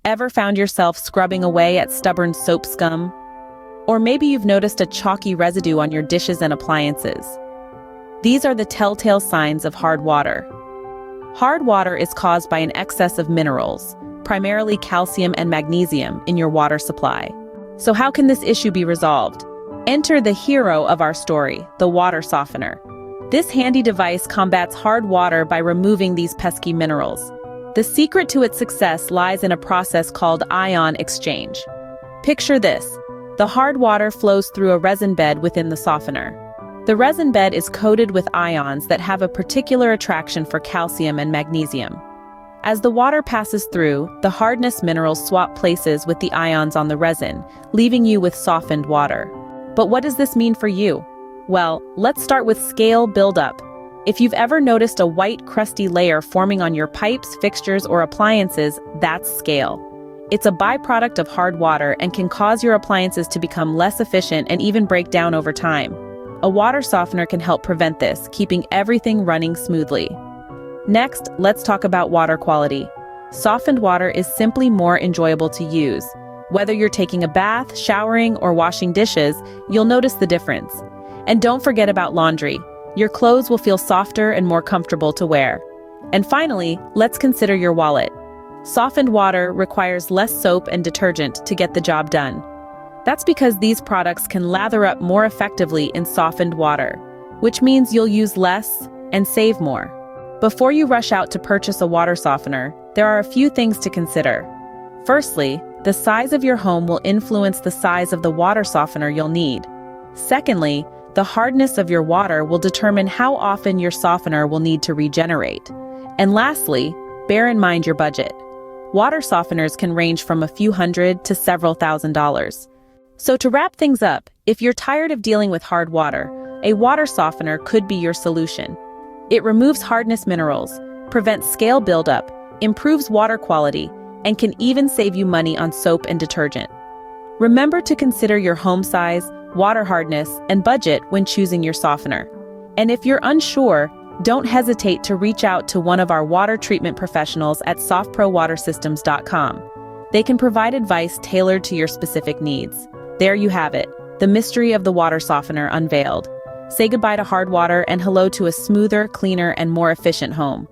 Ever found yourself scrubbing away at stubborn soap scum? Or maybe you've noticed a chalky residue on your dishes and appliances. These are the telltale signs of hard water. Hard water is caused by an excess of minerals, primarily calcium and magnesium, in your water supply. So how can this issue be resolved? Enter the hero of our story, the water softener. This handy device combats hard water by removing these pesky minerals. The secret to its success lies in a process called ion exchange. Picture this. The hard water flows through a resin bed within the softener. The resin bed is coated with ions that have a particular attraction for calcium and magnesium. As the water passes through, the hardness minerals swap places with the ions on the resin, leaving you with softened water. But what does this mean for you? Well, let's start with scale buildup. If you've ever noticed a white, crusty layer forming on your pipes, fixtures, or appliances, that's scale. It's a byproduct of hard water and can cause your appliances to become less efficient and even break down over time. A water softener can help prevent this, keeping everything running smoothly. Next, let's talk about water quality. Softened water is simply more enjoyable to use. Whether you're taking a bath, showering, or washing dishes, you'll notice the difference. And don't forget about laundry. Your clothes will feel softer and more comfortable to wear. And finally, let's consider your wallet. Softened water requires less soap and detergent to get the job done. That's because these products can lather up more effectively in softened water, which means you'll use less and save more. Before you rush out to purchase a water softener, there are a few things to consider. Firstly, the size of your home will influence the size of the water softener you'll need. Secondly, the hardness of your water will determine how often your softener will need to regenerate. And lastly, bear in mind your budget. Water softeners can range from a few hundred to several $1,000s. So to wrap things up, if you're tired of dealing with hard water, a water softener could be your solution. It removes hardness minerals, prevents scale buildup, improves water quality, and can even save you money on soap and detergent. Remember to consider your home size, water hardness, and budget when choosing your softener. And if you're unsure, don't hesitate to reach out to one of our water treatment professionals at softprowatersystems.com. They can provide advice tailored to your specific needs. There you have it, the mystery of the water softener unveiled. Say goodbye to hard water and hello to a smoother, cleaner, and more efficient home.